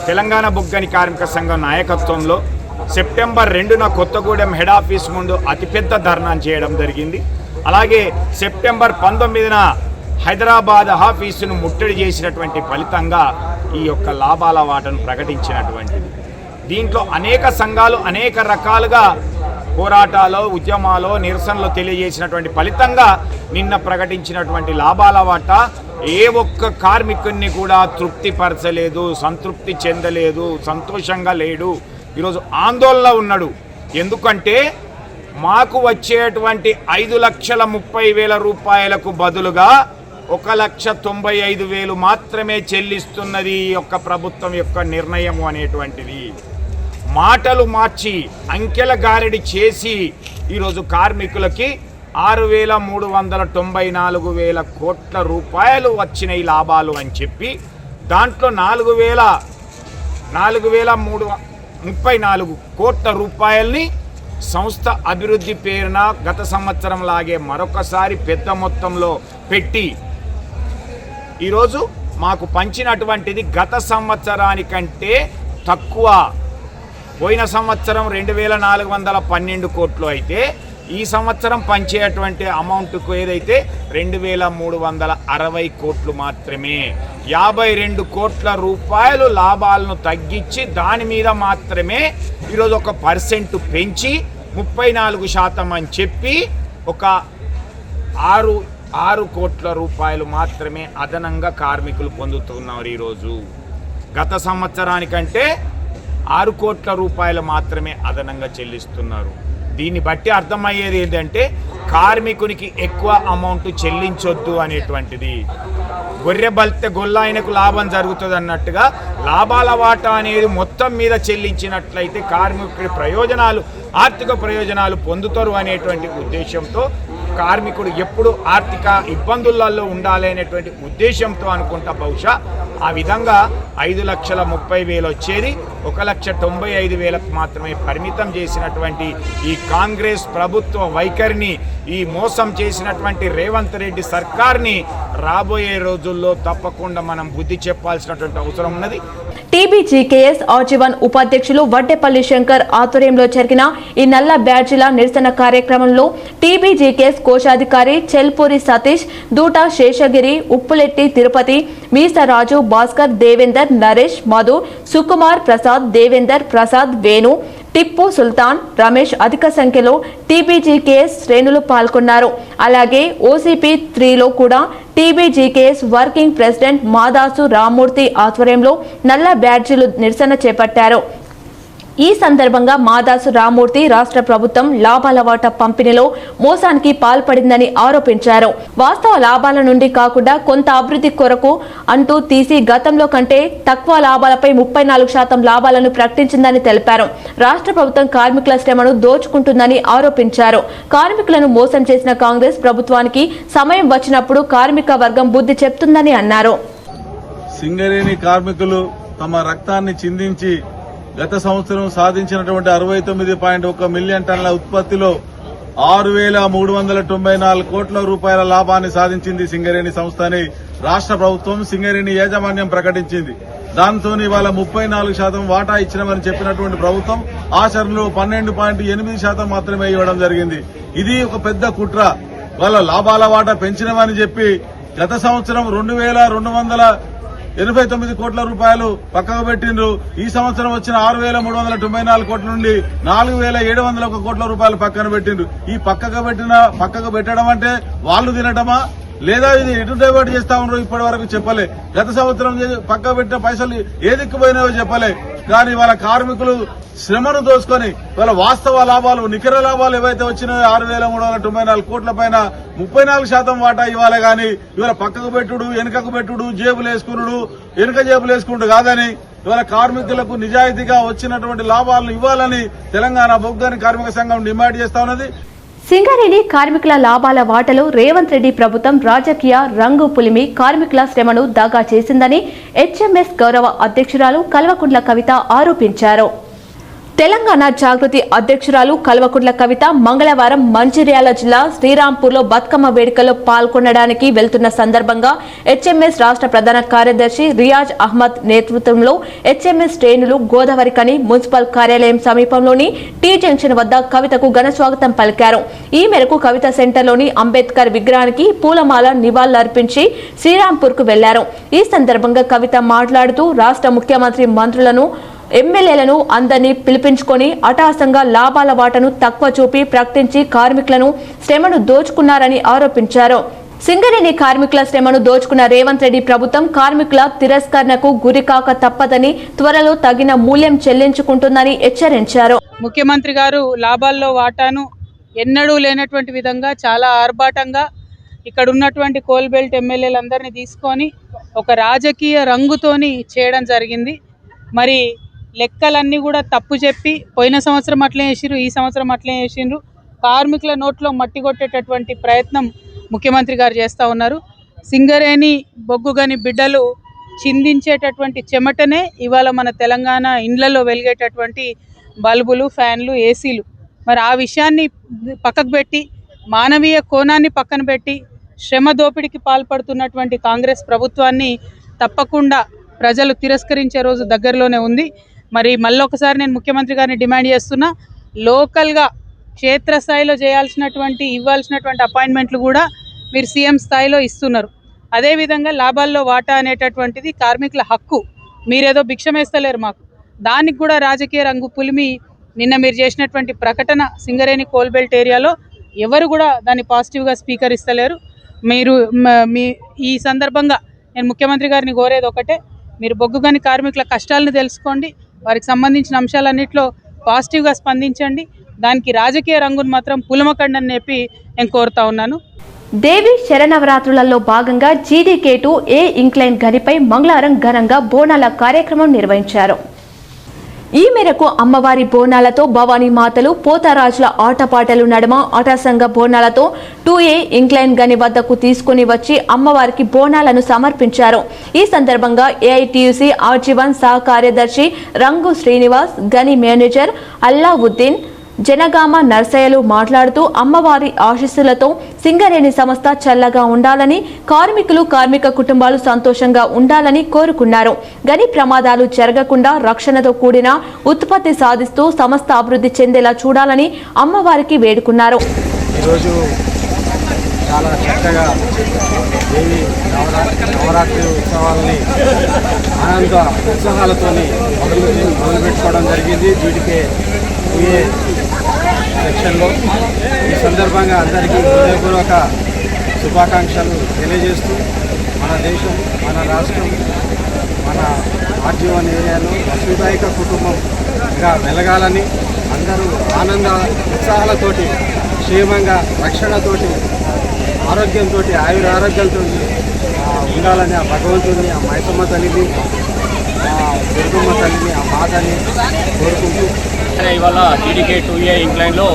తెలంగాణ బొగ్గని కార్మిక సంఘం నాయకత్వంలో సెప్టెంబర్ 2న కొత్తగూడెం హెడ్ ఆఫీస్ ముందు అతిపెద్ద ధర్నా చేయడం జరిగింది. అలాగే సెప్టెంబర్ 19న హైదరాబాద్ ఆఫీసును ముట్టడి చేసినటువంటి ఫలితంగా ఈ యొక్క లాభాల వాటను ప్రకటించినటువంటిది. దీంట్లో అనేక సంఘాలు అనేక రకాలుగా పోరాటాలు, ఉద్యమాలు, నిరసనలు తెలియజేసినటువంటి ఫలితంగా నిన్న ప్రకటించినటువంటి లాభాల వాటా ఏ ఒక్క కార్మికుడిని కూడా తృప్తిపరచలేదు, సంతృప్తి చెందలేదు, సంతోషంగా లేడు, ఈరోజు ఆందోళనలో ఉన్నాడు. ఎందుకంటే మాకు వచ్చేటువంటి 5,30,000 రూపాయలకు బదులుగా 1,95,000 మాత్రమే చెల్లిస్తున్నది ఈ యొక్క ప్రభుత్వం యొక్క నిర్ణయం అనేటువంటిది. మాటలు మార్చి అంకెల గారడి చేసి ఈరోజు కార్మికులకి 6,394,000 కోట్ల రూపాయలు వచ్చినాయి లాభాలు అని చెప్పి, దాంట్లో 4,334 కోట్ల రూపాయల్ని సంస్థ అభివృద్ధి పేరున గత సంవత్సరం లాగే మరొకసారి పెద్ద మొత్తంలో పెట్టి ఈరోజు మాకు పంచినటువంటిది గత సంవత్సరానికంటే తక్కువ. పోయిన సంవత్సరం 2,412 కోట్లు అయితే ఈ సంవత్సరం పంచేటువంటి అమౌంట్కు ఏదైతే 2,360 కోట్లు మాత్రమే. 52 కోట్ల రూపాయలు లాభాలను తగ్గించి దాని మీద మాత్రమే ఈరోజు 1% పెంచి 34% అని చెప్పి ఒక 6 కోట్ల రూపాయలు మాత్రమే అదనంగా కార్మికులు పొందుతున్నారు. ఈరోజు గత సంవత్సరానికంటే 6 కోట్ల రూపాయలు మాత్రమే అదనంగా చెల్లిస్తున్నారు. దీన్ని బట్టి అర్థమయ్యేది ఏంటంటే కార్మికునికి ఎక్కువ అమౌంట్ చెల్లించొద్దు అనేటువంటిది. గొర్రె బల్తే గొల్ల ఆయనకు లాభం జరుగుతుంది అన్నట్టుగా లాభాల వాటా అనేది మొత్తం మీద చెల్లించినట్లయితే కార్మికుడి ప్రయోజనాలు, ఆర్థిక ప్రయోజనాలు పొందుతారు అనేటువంటి ఉద్దేశంతో కార్మికుడు ఎప్పుడు ఆర్థిక ఇబ్బందులలో ఉండాలి అనేటువంటి ఉద్దేశంతో అనుకుంటా బహుశా ఆ విధంగా 5,30,000 వచ్చేది 1,95,000 మాత్రమే పరిమితం చేసినటువంటి ఈ కాంగ్రెస్ ప్రభుత్వ వైఖరిని, ఈ మోసం చేసినటువంటి రేవంత్ రెడ్డి సర్కార్ని రాబోయే రోజుల్లో తప్పకుండా మనం బుద్ధి చెప్పాల్సినటువంటి అవసరం ఉన్నది. టీబీజీకేఎస్ ఆర్జీవన్ ఉపాధ్యక్షులు వడ్డేపల్లి శంకర్ ఆధ్వర్యంలో జరిగిన ఈ నల్ల బ్యాడ్జీల నిరసన కార్యక్రమంలో టీబీజీకేఎస్ కోశాధికారి చెల్పూరి సతీష్, దూటా శేషగిరి, ఉప్పులెట్టి తిరుపతి, మీసరాజు, భాస్కర్, దేవేందర్, నరేష్, మధు, సుకుమార్ ప్రసాద్, దేవేందర్ ప్రసాద్, వేణు, టిప్పు సుల్తాన్, రమేష్ అధిక సంఖ్యలో టీబీజీకేఎస్ శ్రేణులు పాల్గొన్నారు. అలాగే ఓసీపీ 3లో కూడా TBGKS working president Madasu Rammurthy ఆధ్వర్యంలో నల్ల బ్యాడ్జీలు నిరసన చేపట్టారు. ఈ సందర్భంగా మాదాసు రామ్మూర్తి రాష్ట్ర ప్రభుత్వం లాభాల వాటా పంపిణీలో మోసానికి పాల్పడిందని ఆరోపించారు. వాస్తవ లాభాల నుండి కాకుండా కొంత అభివృద్ధి కొరకు అంటూ తీసి గతంలో కంటే తక్కువ లాభాలపై 34% లాభాలను ప్రకటించిందని తెలిపారు. రాష్ట్ర ప్రభుత్వం కార్మికుల శ్రమను దోచుకుంటుందని ఆరోపించారు. కార్మికులను మోసం చేసిన కాంగ్రెస్ ప్రభుత్వానికి సమయం వచ్చినప్పుడు కార్మిక వర్గం బుద్ధి చెప్తుందని అన్నారు. సింగరేణి కార్మికులు తమ రక్తాన్ని చిందించి గత సంవత్సరం సాధించినటువంటి 69.1 మిలియన్ టన్నుల ఉత్పత్తిలో 6,394 కోట్ల రూపాయల లాభాన్ని సాధించింది సింగరేణి సంస్థ అని రాష్ట్ర ప్రభుత్వం, సింగరేణి యాజమాన్యం ప్రకటించింది. దాంతో ఇవాళ 34% వాటా ఇచ్చినామని చెప్పినటువంటి ప్రభుత్వం ఆచరణలో 12.8% మాత్రమే ఇవ్వడం జరిగింది. ఇది ఒక పెద్ద కుట్ర. వాళ్ళ లాభాల వాటా పెంచినామని చెప్పి గత సంవత్సరం 2,289 కోట్ల రూపాయలు పక్కకు పెట్టిండ్రు. ఈ సంవత్సరం వచ్చిన 6,394 కోట్ల నుండి 4,701 కోట్ల రూపాయలు పక్కన పెట్టిండ్రు. ఈ పక్కకు పెట్టడం అంటే వాళ్ళు తినటమా లేదా ఇది ఎటు డైవర్ట్ చేస్తా ఉన్నారు ఇప్పటి వరకు చెప్పలే. గత సంవత్సరం పక్క పెట్టిన పైసలు ఏ దిక్కుపోయినాయో చెప్పలే. కానీ వాళ్ళ కార్మికులు శ్రమను దోసుకొని వాళ్ళ వాస్తవ లాభాలు, నికర లాభాలు ఏవైతే వచ్చినాయో 6,394 కోట్ల పైన 34% వాటా ఇవ్వాలి. కానీ ఇవాళ పక్కకు పెట్టుడు, వెనుకకు పెట్టుడు, జేబులు వేసుకున్నాడు, వెనుక జేబులు వేసుకుంటు కాదని ఇవాళ కార్మికులకు నిజాయితీగా వచ్చినటువంటి లాభాలను ఇవ్వాలని తెలంగాణ బొగ్గాని కార్మిక సంఘం డిమాండ్ చేస్తా ఉన్నది. సింగరేణి కార్మికుల లాభాల వాటలో రేవంత్ రెడ్డి ప్రభుత్వం రాజకీయ రంగు పులిమి కార్మికుల శ్రమను దాగా చేసిందని హెచ్ఎంఎస్ గౌరవ అధ్యక్షురాలు కల్వకుంట్ల కవిత ఆరోపించారు. తెలంగాణ జాగృతి అధ్యక్షురాలు కల్వకుంట్ల కవిత మంగళవారం మంచిర్యాల జిల్లా శ్రీరాంపూర్లో బతుకమ్మ వేడుకల్లో పాల్గొనడానికి వెళ్తున్న సందర్భంగా హెచ్ఎంఎస్ రాష్ట్ర ప్రధాన కార్యదర్శి రియాజ్ అహ్మద్ నేతృత్వంలో హెచ్ఎంఎస్ శ్రేణులు గోదావరికని మున్సిపల్ కార్యాలయం సమీపంలోని టీ జంక్షన్ వద్ద కవితకు ఘన స్వాగతం పలికారు. ఈ మేరకు కవిత సెంటర్లోని అంబేద్కర్ విగ్రహానికి పూలమాల నివాళులర్పించి శ్రీరాంపూర్కు వెళ్లారు. ఈ సందర్భంగా కవిత మాట్లాడుతూ రాష్ట్ర ముఖ్యమంత్రి, మంత్రులను, ఎమ్మెల్యేలను అందరినీ పిలిపించుకొని అటాసంగా లాభాల వాటను తక్కువ చూపి ప్రకటించి కార్మికులను శ్రమను దోచుకున్నారని ఆరోపించారు. సింగరేణి కార్మికుల శ్రమను దోచుకున్న రేవంత్ రెడ్డి ప్రభుత్వం కార్మికుల తిరస్కరణకు గురికాక తప్పదని, త్వరలో తగిన మూల్యం చెల్లించుకుంటుందని హెచ్చరించారు. ముఖ్యమంత్రి గారు లాభాల్లో వాటాను ఎన్నడూ లేనటువంటి విధంగా చాలా ఆర్భాటంగా ఇక్కడ ఉన్నటువంటి కోల్బెల్ట్ ఎమ్మెల్యేలందరినీ తీసుకొని ఒక రాజకీయ రంగుతోని చేయడం జరిగింది. మరి లెక్కలన్నీ కూడా తప్పు చెప్పి పోయిన సంవత్సరం అట్లే చేసిండ్రు, ఈ సంవత్సరం అట్లే చేసిండ్రు. కార్మికుల నోట్లో మట్టి కొట్టేటటువంటి ప్రయత్నం ముఖ్యమంత్రి గారు చేస్తూ ఉన్నారు. సింగరేణి బొగ్గుగని బిడ్డలు చిందించేటటువంటి చెమటనే ఇవాళ మన తెలంగాణ ఇండ్లలో వెలిగేటటువంటి బల్బులు, ఫ్యాన్లు, ఏసీలు. మరి ఆ విషయాన్ని పక్కకు పెట్టి, మానవీయ కోణాన్ని పక్కన పెట్టి శ్రమ దోపిడీకి పాల్పడుతున్నటువంటి కాంగ్రెస్ ప్రభుత్వాన్ని తప్పకుండా ప్రజలు తిరస్కరించే రోజు దగ్గరలోనే ఉంది. మరి మళ్ళొకసారి నేను ముఖ్యమంత్రి గారిని డిమాండ్ చేస్తున్నా, లోకల్గా క్షేత్రస్థాయిలో ఇవ్వాల్సినటువంటి అపాయింట్మెంట్లు కూడా మీరు సీఎం స్థాయిలో ఇస్తున్నారు. అదేవిధంగా లాభాల్లో వాటా అనేటటువంటిది కార్మికుల హక్కు. మీరేదో భిక్షమేస్తలేరు మాకు. దానికి కూడా రాజకీయ రంగు పులిమి నిన్న మీరు చేసినటువంటి ప్రకటన సింగరేణి కోల్బెల్ట్ ఏరియాలో ఎవరు కూడా దాన్ని పాజిటివ్గా స్వీకరిస్తలేరు. మీరు ఈ సందర్భంగా నేను ముఖ్యమంత్రి గారిని కోరేది ఒకటే, మీరు బొగ్గుగని కార్మికుల కష్టాలను తెలుసుకోండి, వారికి సంబంధించిన అంశాలన్నింటిలో పాజిటివ్గా స్పందించండి. దానికి రాజకీయ రంగును మాత్రం పులమకండి అని చెప్పి నేను కోరుతా ఉన్నాను. దేవి శరనవరాత్రులలో భాగంగా GDK2 ఏ ఇంక్లైన్ గనిపై మంగళవారం ఘనంగా బోనాల కార్యక్రమం నిర్వహించారు. ఈ మేరకు అమ్మవారి బోనాలతో భవానీ మాతలు పోతరాజుల ఆటపాటలు నడుమ అటసంగ బోనాలతో 2A ఇంక్లైన్ గని వద్దకు తీసుకుని వచ్చి అమ్మవారికి బోనాలను సమర్పించారు. ఈ సందర్భంగా AITUC ఆజీవన్ సహ కార్యదర్శి రంగు శ్రీనివాస్, గని మేనేజర్ అల్లావుద్దీన్, జనగామ నర్సయ్యలు మాట్లాడుతూ అమ్మవారి ఆశీస్సులతో సింగరేణి సంస్థ చల్లగా ఉండాలని, కార్మిక కుటుంబాలు సంతోషంగా ఉండాలని కోరుకున్నారు. గని ప్రమాదాలు జరగకుండా రక్షణతో కూడిన ఉత్పత్తి సాధిస్తూ సంస్థ అభివృద్ధి చెందేలా చూడాలని అమ్మవారికి వేడుకున్నారు. ఈరోజు చాలా చక్కగా దేవి నవరాత్రి ఉత్సవాలని ఆనంద ఉత్సాహాలతో మొదలుపెట్టుకోవడం జరిగింది GDK2A సెక్షన్లో. ఈ సందర్భంగా అందరికీ హృదయపూర్వక శుభాకాంక్షలు తెలియజేస్తూ మన దేశం, మన రాష్ట్రం, మన ఆజీవన్ ఏరియాలో వసుదైక కుటుంబంగా వెలగాలని, అందరూ ఆనంద ఉత్సాహాలతోటి క్షేమంగా రక్షణతోటి ఆరోగ్యంతో ఆయురారోగ్యాలతో ఉండాలని ఆ భగవంతుడిని, ఆ మైసమ్మ తల్లిని, ఆ దుర్గమ్మ తల్లిని, ఆ మాతని కోరుకుంటూ ఇవాళ GDK2A ఇంక్లైన్లో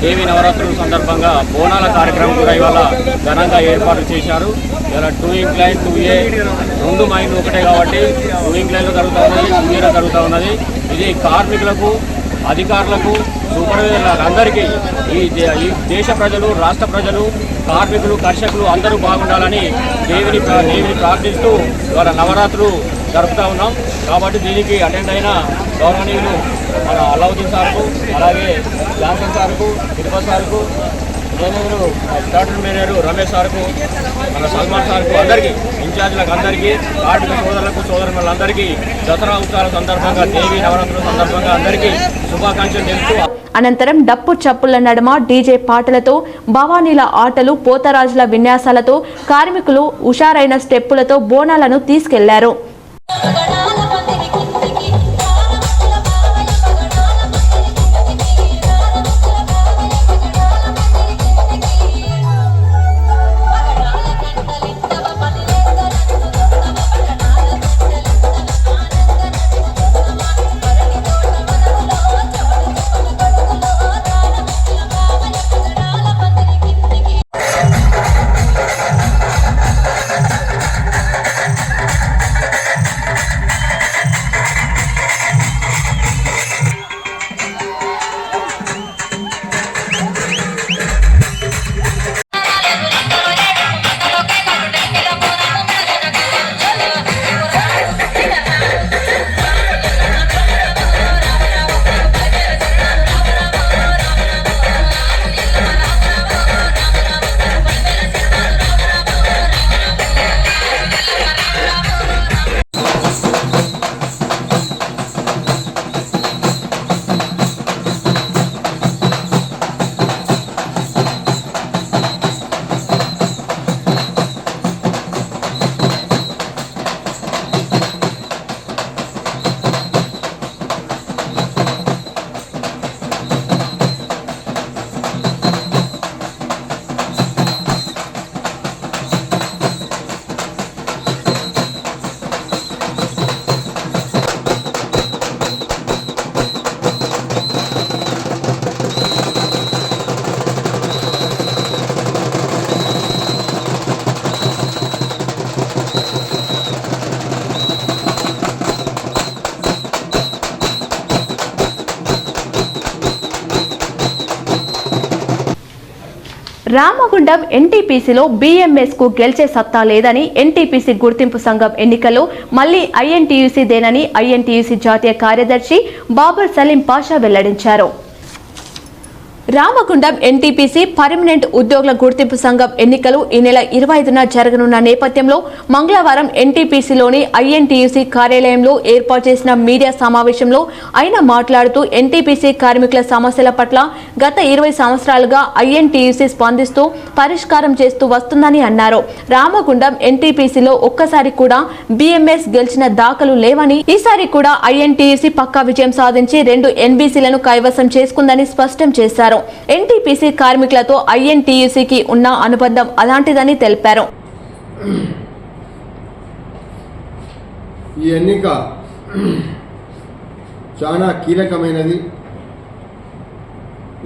దేవి నవరాత్రుల సందర్భంగా బోనాల కార్యక్రమం కూడా ఇవాళ ఘనంగా ఏర్పాటు చేశారు. ఇవాళ 2 ఇంక్లైన్ 2A 2 మైండ్ ఒకటే కాబట్టి 2 ఇంక్లైన్లో జరుగుతూ ఉన్నది, 2Aలో జరుగుతూ ఉన్నది. ఇది కార్మికులకు, అధికారులకు, సూపర్వైజర్లకు అందరికీ ఈ దేశ ప్రజలు, రాష్ట్ర ప్రజలు, కార్మికులు, కర్షకులు అందరూ బాగుండాలని దేవిని ప్రార్థిస్తూ ఇవాళ నవరాత్రులు జరుపుతూ ఉన్నాం. కాబట్టి దీనికి అటెండ్ అయిన గౌరవనీయులు మన అల్లావుద్దీన్ సార్కు, అలాగే జాన్సన్ సార్కు, తిరుపతి సార్కు, మేనేజరు డాక్టర్ మేనేజరు రమేష్ సార్కు, మన సల్మాన్ సార్కు, అందరికీ ఇన్ఛార్జీలకు అందరికీ, కార్మిక సోదరులకు సోదరులందరికీ దసరా ఉత్సవాల సందర్భంగా, దేవి నవరాత్రుల సందర్భంగా అందరికీ శుభాకాంక్షలు తెలుపుతూ అనంతరం డప్పు చప్పుల నడుమ డీజే పాటలతో, భవానీల ఆటలు, పోతరాజుల విన్యాసాలతో, కార్మికులు హుషారైన స్టెప్పులతో బోనాలను తీసుకెళ్లారు. రామగుండం ఎన్టీపీసీలో బీఎంఎస్కు గెలిచే సత్తా లేదని ఎన్టీపీసీ గుర్తింపు సంఘం ఎన్నికల్లో మళ్లీ ఐఎన్టీయూసీదేనని ఐఎన్టీయూసీ జాతీయ కార్యదర్శి బాబర్ సలీం పాషా వెల్లడించారు. రామగుండం ఎన్టీపీసీ పర్మనెంట్ ఉద్యోగుల గుర్తింపు సంఘం ఎన్నికలు ఈ నెల 25న జరగనున్న నేపథ్యంలో మంగళవారం ఎన్టీపీసీలోని ఐఎన్టీయూసీ కార్యాలయంలో ఏర్పాటు చేసిన మీడియా సమావేశంలో ఆయన మాట్లాడుతూ ఎన్టీపీసీ కార్మికుల సమస్యల పట్ల గత 20 సంవత్సరాలుగా ఐఎన్టీయూసీ స్పందిస్తూ పరిష్కారం చేస్తూ వస్తుందని అన్నారు. రామగుండం ఎన్టీపీసీలో ఒక్కసారి కూడా బీఎంఎస్ గెలిచిన దాఖలు లేవని, ఈసారి కూడా ఐఎన్టీయూసీ పక్కా విజయం సాధించి 2 ఎన్బీసీలను కైవసం చేసుకుందని స్పష్టం చేశారు. ఎన్టీపీసీ కార్మికులతో ఐఎన్టీయూసీకి ఉన్న అనుబంధం అలాంటిదని తెలిపారు. ఈ ఎన్నిక చాలా కీలకమైనది.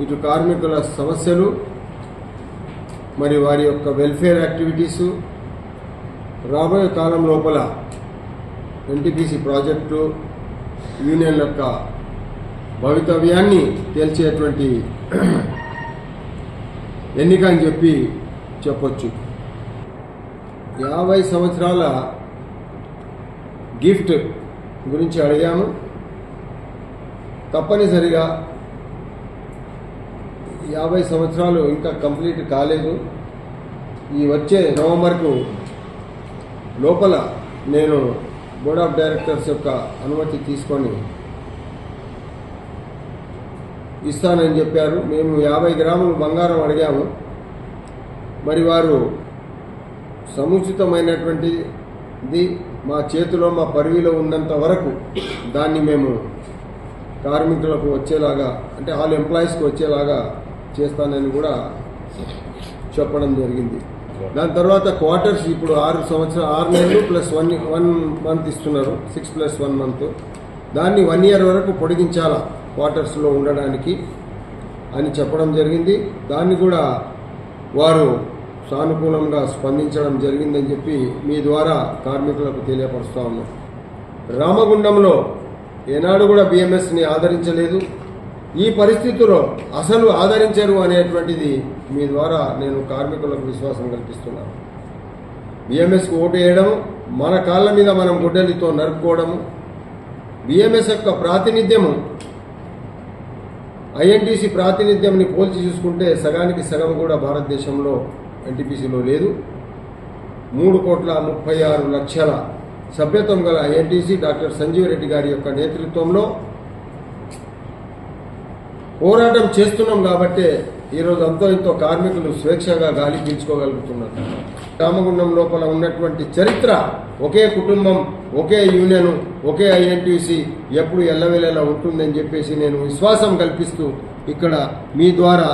ఇటు కార్మికుల సమస్యలు మరి వారి యొక్క వెల్ఫేర్ యాక్టివిటీసు, రాబోయే కాలం లోపల ఎన్టీపీసీ ప్రాజెక్టు, యూనియన్ యొక్క భవితవ్యాన్ని తేల్చేటువంటి ఎన్నిక అని చెప్పొచ్చు. 50 సంవత్సరాల గిఫ్ట్ గురించి అడిగాము. తప్పనిసరిగా 50 సంవత్సరాలు ఇంకా కంప్లీట్ కాలేదు. ఈ వచ్చే నవంబర్కు లోపల నేను బోర్డ్ ఆఫ్ డైరెక్టర్స్ యొక్క అనుమతి తీసుకొని ఇస్తానని చెప్పారు. మేము 50 గ్రాములు బంగారం అడిగాము. మరి వారు సముచితమైనటువంటిది మా చేతిలో, మా పరివిలో ఉన్నంత వరకు దాన్ని మేము కార్మికులకు వచ్చేలాగా, అంటే ఆల్ ఎంప్లాయీస్కి వచ్చేలాగా చేస్తానని కూడా చెప్పడం జరిగింది. దాని తర్వాత క్వార్టర్స్ ఇప్పుడు 6 నెలలు ప్లస్ 1 మంత్ ఇస్తున్నారు, 6 + 1 మంత్. దాన్ని 1 ఇయర్ వరకు పొడిగించాలా క్వార్టర్స్లో ఉండడానికి అని చెప్పడం జరిగింది. దాన్ని కూడా వారు సానుకూలంగా స్పందించడం జరిగిందని చెప్పి మీ ద్వారా కార్మికులకు తెలియపరుస్తా ఉన్నాం. రామగుండంలో ఏనాడు కూడా బీఎంఎస్ని ఆదరించలేదు. ఈ పరిస్థితుల్లో అసలు ఆదరించరు అనేటువంటిది మీ ద్వారా నేను కార్మికులకు విశ్వాసం కల్పిస్తున్నాను. బీఎంఎస్కు ఓటు వేయడం, మన కాళ్ళ మీద మనం గుడ్డలితో నరుపుకోవడము, బీఎంఎస్ యొక్క ప్రాతినిధ్యము ఐఎన్టీసీ ప్రాతినిధ్యంని పోల్చి చూసుకుంటే సగానికి సగం కూడా భారతదేశంలో ఎన్టీపీసీలో లేదు. 3,36,00,000 సభ్యత్వం గల ఐఎన్టీసీ డాక్టర్ సంజీవ్ రెడ్డి గారి యొక్క నేతృత్వంలో పోరాటం చేస్తున్నాం కాబట్టే ఈరోజు అంతో ఇంతో కార్మికులు స్వేచ్ఛగా గాలి పీల్చుకోగలుగుతున్నారు. రామగుండం లోపల ఉన్నటువంటి చరిత్ర, ఒకే కుటుంబం, ఒకే యూనియన్, ఒకే ఐఎన్టీసీ ఎప్పుడు ఎల్లవేళలా ఉంటుందని చెప్పేసి నేను విశ్వాసం కల్పిస్తూ ఇక్కడ మీ ద్వారా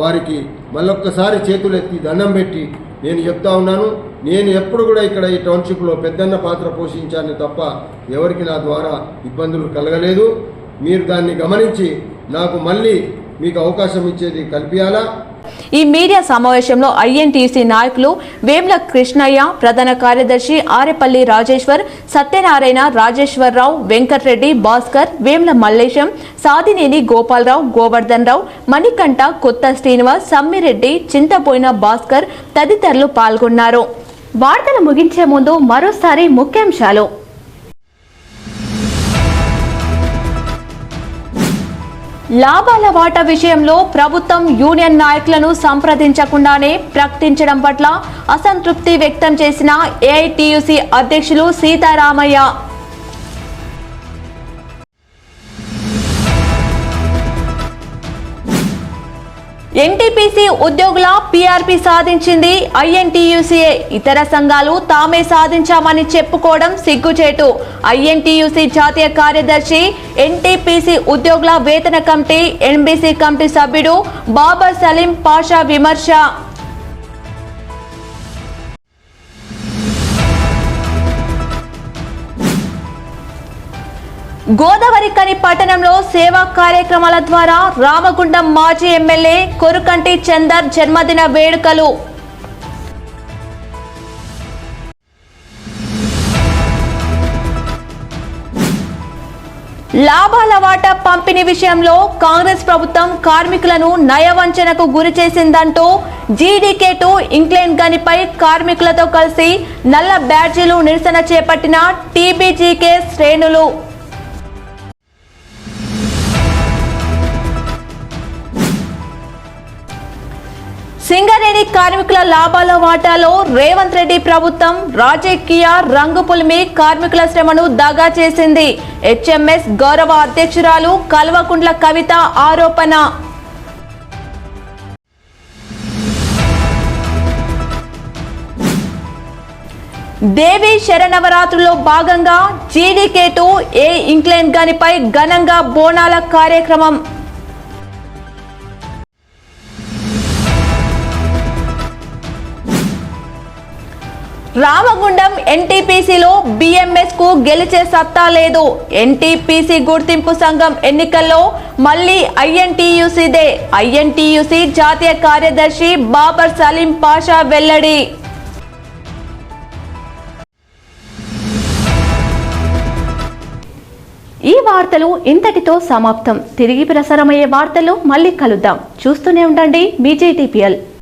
వారికి మళ్ళొక్కసారి చేతులెత్తి దండం పెట్టి నేను చెప్తా ఉన్నాను. నేను ఎప్పుడు కూడా ఇక్కడ ఈ టౌన్షిప్లో పెద్దన్న పాత్ర పోషించాను తప్ప ఎవరికి నా ద్వారా ఇబ్బందులు కలగలేదు. మీరు దాన్ని గమనించి నాకు మళ్ళీ మీకు అవకాశం ఇచ్చేది కల్పించాలా. ఈ మీడియా సమావేశంలో ఐఎన్టీసీ నాయకులు వేమ్ల కృష్ణయ్య, ప్రధాన కార్యదర్శి ఆరేపల్లి రాజేశ్వర్, సత్యనారాయణ, రాజేశ్వరరావు, వెంకట్రెడ్డి, భాస్కర్, వేమ్ల మల్లేశం, సాదినేని గోపాలరావు, గోవర్ధన్ రావు, మణికంఠ, కొత్త శ్రీనివాస్, సమ్మిరెడ్డి, చింతపోయిన భాస్కర్ తదితరులు పాల్గొన్నారు. వార్తలు ముగించే ముందు మరోసారి ముఖ్యాంశాలు. లాభాల వాటా విషయంలో ప్రభుత్వం యూనియన్ నాయకులను సంప్రదించకుండానే ప్రకటించడం పట్ల అసంతృప్తి వ్యక్తం చేసిన ఏఐటీయూసీ అధ్యక్షులు సీతారామయ్య. ఎన్టీపీసీ ఉద్యోగుల పీఆర్పీ సాధించింది ఐఎన్టీయూసీఏ, ఇతర సంఘాలు తామే సాధించామని చెప్పుకోవడం సిగ్గుచేటు. ఐఎన్టీయూసీ జాతీయ కార్యదర్శి, ఎన్టీపీసీ ఉద్యోగుల వేతన కమిటీ, ఎన్బీసీ కమిటీ సభ్యుడు బాబర్ సలీం పాషా విమర్శ. గోదావరికని పట్టణంలో సేవా కార్యక్రమాల ద్వారా రామగుండం మాజీ ఎమ్మెల్యే కొరుకంటి చందర్ జన్మదిన వేడుకలు. లాభాల వాటా పంపిణీ విషయంలో కాంగ్రెస్ ప్రభుత్వం కార్మికులను నయవంచనకు గురి చేసిందంటూ జీడీకే2 ఇంక్లైన్ గనిపై కార్మికులతో కలిసి నల్ల బ్యాడ్జీలు నిరసన చేపట్టిన టీబీజీకే శ్రేణులు. సింగరేణి కార్మికుల లాభాల వాటాలో రేవంత్ రెడ్డి ప్రభుత్వం రాజకీయ రంగు పులిమి కార్మికుల శ్రమను దగా చేసింది. హెచ్ఎంఎస్ గౌరవ అధ్యక్షురాలు కల్వకుంట్ల కవిత ఆరోపణ. దేవి శరనవరాత్రుల్లో భాగంగా జీడీకే2 ఏ ఇంక్లైన్ గనిపై ఘనంగా బోనాల కార్యక్రమం. రామగుండం ఎన్టీపీసీలో బీఎంఎస్ కు గెలిచే సత్తా లేదు. ఎన్టీపీసీ గుర్తింపు సంఘం ఎన్నికల్లో మళ్లీ ఐఎన్టీయూసీదే. ఐఎన్టీయూసీ జాతీయ కార్యదర్శి బాబర్ సలీం పాషా వెల్లడి. ఈ వార్తలు ఇంతటితో సమాప్తం. తిరిగి ప్రసారమయ్యే వార్తలు మళ్ళీ కలుద్దాం. చూస్తూనే ఉండండి BJTPL.